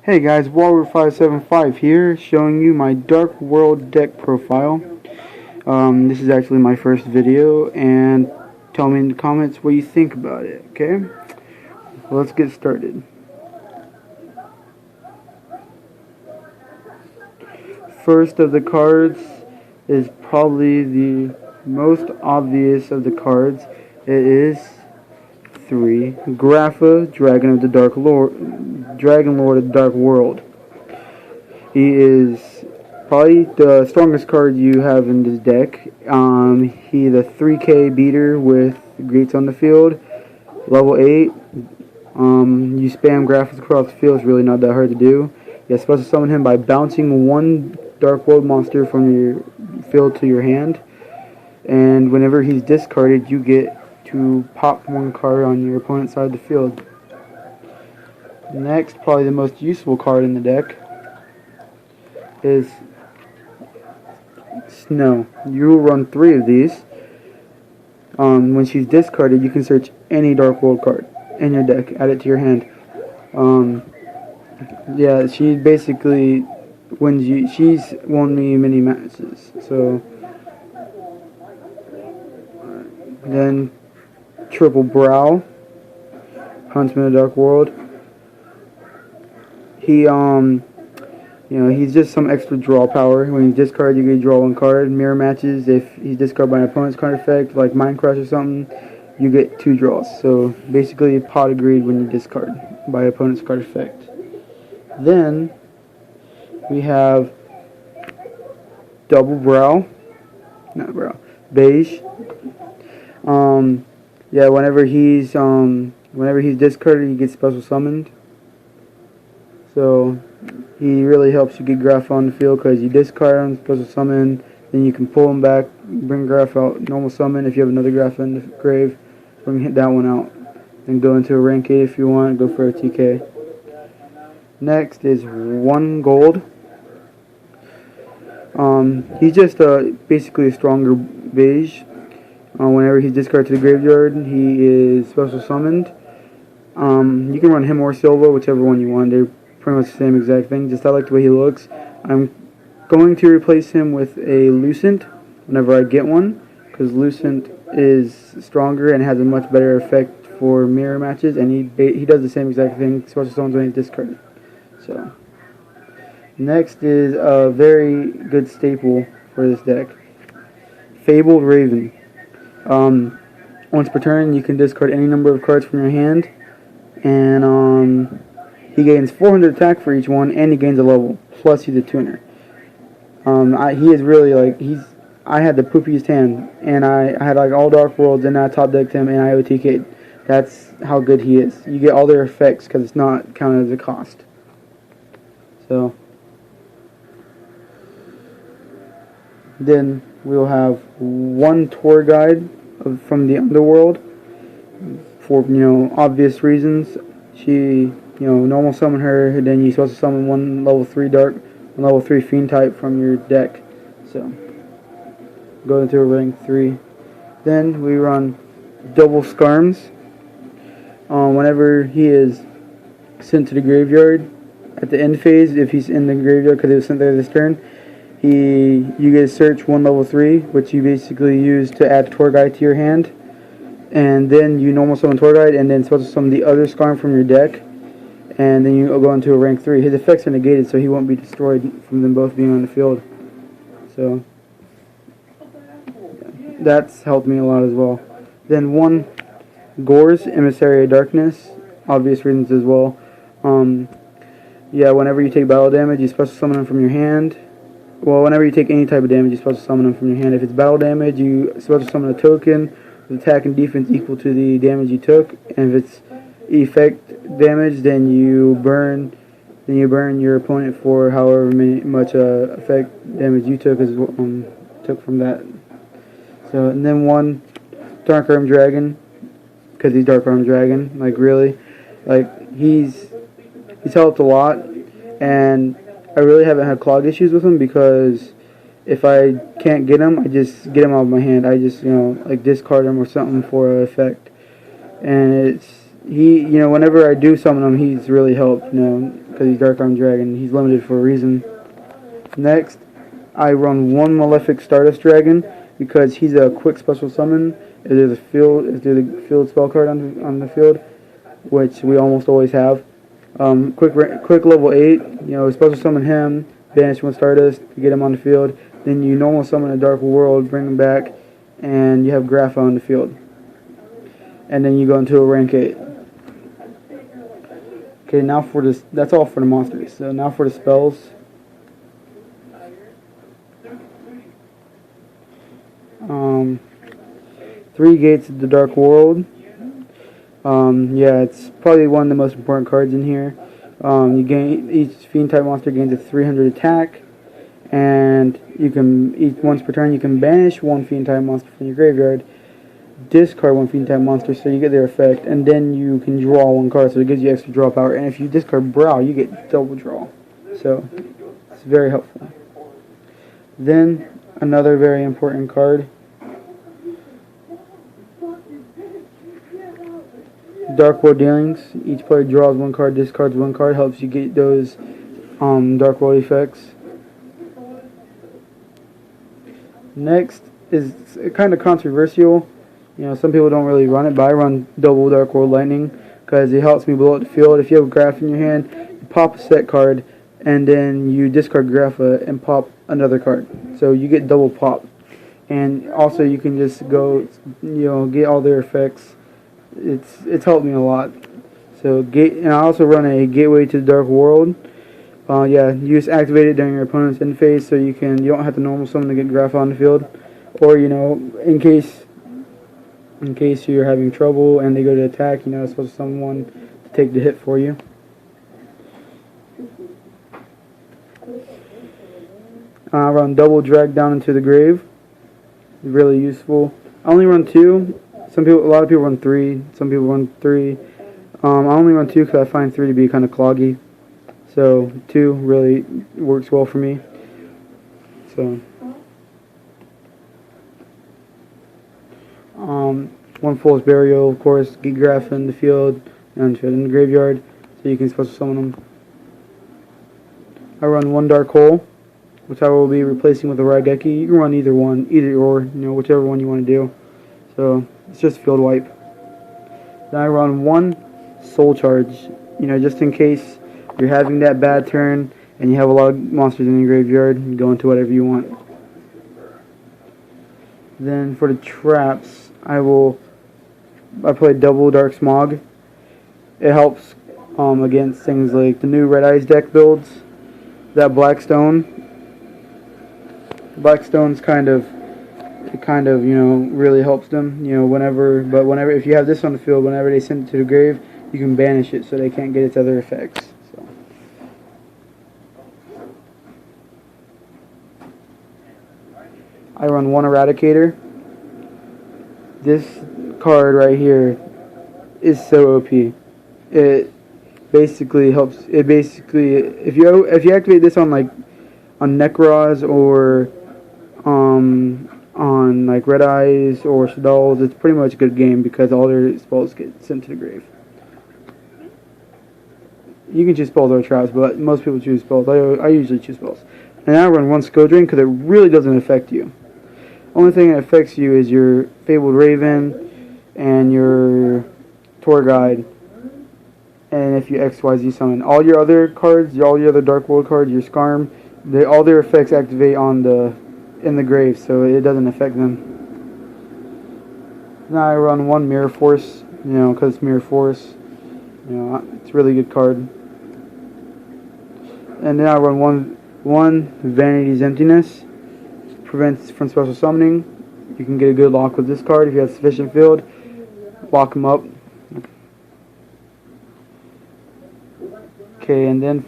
Hey guys, Walrus575 here, showing you my Dark World deck profile. This is actually my first video, and tell me in the comments what you think about it, okay? Well, let's get started. First of the cards is probably the most obvious of the cards. It is 3. Grapha, Dragon of the Dark Lord, Dragon Lord of the Dark World. He is probably the strongest card you have in this deck. He's a 3K beater with greats on the field. Level 8. You spam graphics across the field. It's really not that hard to do. You're supposed to summon him by bouncing one Dark World monster from your field to your hand. And whenever he's discarded, you get to pop one card on your opponent's side of the field. Next, probably the most useful card in the deck is Snow. You will run 3 of these. When she's discarded, you can search any Dark World card in your deck, add it to your hand. Yeah, she basically wins you. She's won me many matches. So then Triple Brow, Huntsman of the Dark World. He's just some extra draw power. When he's discarded, you can draw 1 card. Mirror matches, if he's discarded by an opponent's card effect, like Mind Crush or something, you get 2 draws. So basically, pot of greed when you discard by opponent's card effect. Then we have Double Brow, not Brow, Beige. Yeah, whenever he's discarded, he gets special summoned. So he really helps you get Graph on the field because you discard him, special summon, then you can pull him back, bring Graph out, normal summon. If you have another Graph in the grave, hit that one out. Then go into a rank 8 if you want, go for a TK. Next is 1 gold. He's just basically a stronger beige. Whenever he's discarded to the graveyard, he is special summoned. You can run him or Silva, whichever one you want. They're pretty much the same exact thing, just I like the way he looks. I'm going to replace him with a Lucent whenever I get one, because Lucent is stronger and has a much better effect for mirror matches, and he does the same exact thing, special summons when he's discarded. So next is a very good staple for this deck, Fabled Raven. Once per turn, you can discard any number of cards from your hand, and he gains 400 attack for each one, and he gains a level. Plus, he's a tuner. He is really I had the poopiest hand, and I had all Dark Worlds, and I top decked him, and I OTK'd. That's how good he is. You get all their effects because it's not counted as a cost. So then we'll have 1 tour guide from the Underworld for obvious reasons. She normal summon her, and then you're supposed to summon 1 level 3 dark, 1 level 3 fiend type from your deck. So go into a rank 3. Then we run Double Skarms. Whenever he is sent to the graveyard at the end phase, if he's in the graveyard because he was sent there this turn, you get to search 1 level 3, which you basically use to add Tour Guide to your hand, and then you normal summon Tour Guide, and then supposed to summon the other Skarm from your deck, and then you go into a rank 3. His effects are negated, so he won't be destroyed from them both being on the field. So that's helped me a lot as well. Then 1 Gorz, Emissary of Darkness, obvious reasons as well. Yeah, whenever you take battle damage, you special summon him from your hand. Well, whenever you take any type of damage, you're supposed to summon them from your hand. If it's battle damage, you're supposed to summon a token with attack and defense equal to the damage you took. And if it's effect damage, then you burn your opponent for however much effect damage you took from that. So, and then 1 Dark Arm Dragon, because he's Dark Arm Dragon. Really, he's helped a lot, and I really haven't had clog issues with him because if I can't get him, I just get him out of my hand. I just, discard him or something for an effect. And whenever I do summon him, he's really helped, because he's Dark Arm Dragon. He's limited for a reason. Next, I run one Malefic Stardust Dragon because he's a quick special summon. If there's a field spell card on the field, which we almost always have. Quick level 8. Special summon him, banish one Stardust to get him on the field. Then you normal summon a Dark World, bring him back, and you have Grapha on the field. And then you go into a rank 8. Okay, now for this, that's all for the monsters. So now for the spells. 3 Gates of the Dark World. Yeah, it's probably one of the most important cards in here. Each Fiend type monster gains a 300 attack, and once per turn you can banish one Fiend type monster from your graveyard, discard one Fiend type monster so you get their effect, and then you can draw one card, so it gives you extra draw power. And if you discard Brow, you get double draw, so it's very helpful. Then another very important card, Dark World Dealings. Each player draws one card, discards one card. Helps you get those Dark World effects. Next is kind of controversial. Some people don't really run it, but I run double Dark World Lightning because it helps me blow up the field. If you have a Graph in your hand, you pop a set card, and then you discard Grapha and pop another card. So you get double pop. And also you can just go, get all their effects. It's helped me a lot. So and I also run a Gateway to the Dark World. You just activate it during your opponent's end phase, so you don't have to normal summon to get Graph on the field, or in case you're having trouble and they go to attack, it's supposed to summon one to take the hit for you. I run double Drag Down into the Grave. Really useful. I only run 2. A lot of people run 3. Some people run 3. I only run 2 because I find 3 to be kind of cloggy. So 2 really works well for me. So one Fool's Burial, of course, get Graph in the field and in the graveyard, so you can special summon them. I run one Dark Hole, which I will be replacing with a Raigeki. You can run either or, whichever one you want to do. So it's just field wipe. Then I run one Soul Charge, just in case you're having that bad turn and you have a lot of monsters in your graveyard, you go into whatever you want. Then for the traps, I play double Dark Smog. It helps against things like the new Red Eyes deck builds. That Blackstone's kind of really helps them, whenever if you have this on the field, whenever they send it to the grave, you can banish it so they can't get its other effects. So I run one Eradicator. This card right here is so OP. It basically helps. If you activate this on Nekroz or on like Red Eyes or Shaddolls, it's pretty much a good game because all their spells get sent to the grave. You can choose spells or traps, but most people choose spells. I usually choose spells. And I run one Skill Drain because it really doesn't affect you. Only thing that affects you is your Fabled Raven and your Tour Guide. And if you XYZ summon. All your other cards, all your other Dark World cards, your Skarm, all their effects activate in the grave, so it doesn't affect them. Now I run one Mirror Force, because it's Mirror Force. It's a really good card. And then I run one Vanity's Emptiness. Prevents from special summoning. You can get a good lock with this card if you have sufficient field. Lock them up. Okay, and then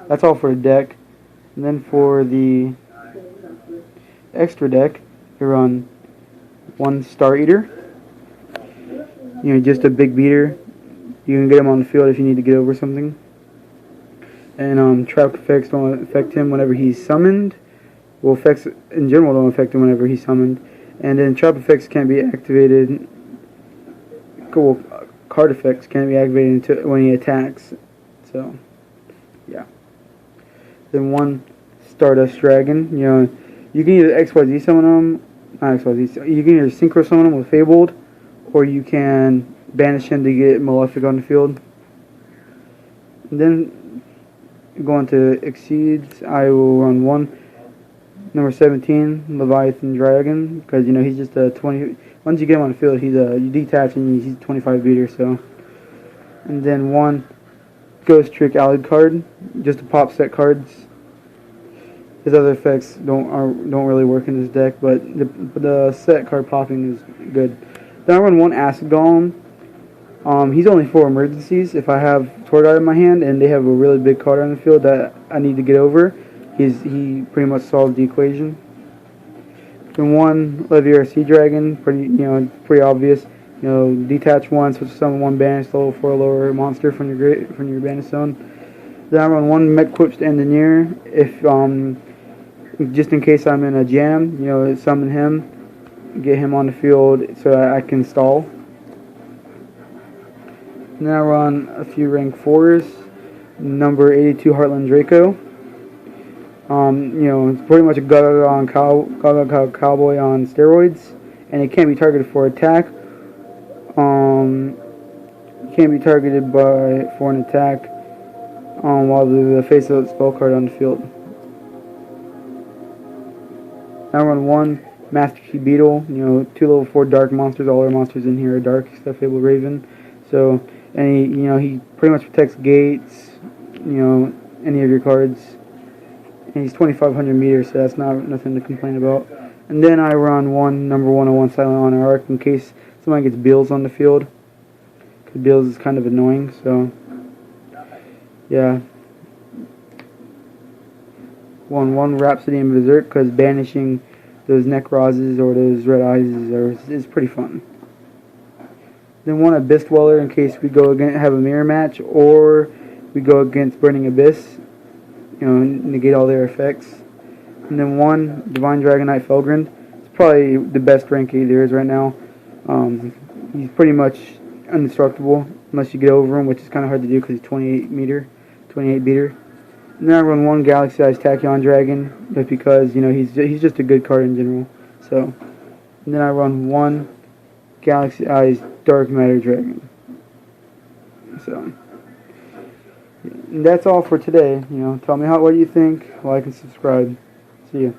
that's all for the deck. And then for the extra deck, you run one Star Eater. Just a big beater. You can get him on the field if you need to get over something. And trap effects don't affect him whenever he's summoned. Well, effects in general don't affect him whenever he's summoned. And then trap effects can't be activated. Cool. card effects can't be activated until when he attacks. So, yeah. Then one Stardust Dragon. You know, you can either XYZ summon them, not XYZ. You can either Synchro summon them with Fabled, or you can banish him to get Malefic on the field. And then going to Exceeds, I will run one. Number 17, Leviathan Dragon, because you know he's just a 20. Once you get him on the field, you detach and he's 25 beater. So, and then one Ghost Trick Allied card, just to pop set cards. His other effects don't really work in this deck, but the set card popping is good. Then I run one Acid Golem. He's only for emergencies. If I have Torghast in my hand and they have a really big card on the field that I need to get over, he pretty much solves the equation. Then one Levier Sea Dragon, pretty obvious. You know, detach one, switch to summon one banished level 4 lower monster from your banished zone. Then I run one Mech-Equipped Engineer, if just in case I'm in a jam, you know, summon him, get him on the field so I can stall. And then I run a few rank 4s. Number 82 Heartland Draco. You know, it's pretty much a Gaga Cowboy on steroids, and it can't be targeted for attack. It can't be targeted for an attack while the face of the spell card on the field. I run one Master Key Beetle. You know, 2 level 4 dark monsters. All our monsters in here are dark, except Fable Raven. So, and he pretty much protects gates. You know, any of your cards. And he's 2,500 meters, so that's nothing to complain about. And then I run one number 101 Silent Honor Arc in case somebody gets Bills on the field. Because Bills is kind of annoying, so yeah. One Rhapsody and Berserk, because banishing those Necrozes or those Red Eyes is pretty fun. Then one Abyss Dweller in case we have a mirror match, or we go against Burning Abyss. You know, negate all their effects. And then one Divine Dragonite Felgrind. It's probably the best rank 8 there is right now. He's pretty much indestructible unless you get over him, which is kind of hard to do because he's 28 beater. And then I run one Galaxy Eyes Tachyon Dragon, just because you know he's just a good card in general. So, and then I run one Galaxy Eyes Dark Matter Dragon. So. And that's all for today. You know, tell me what you think, like and subscribe. See ya.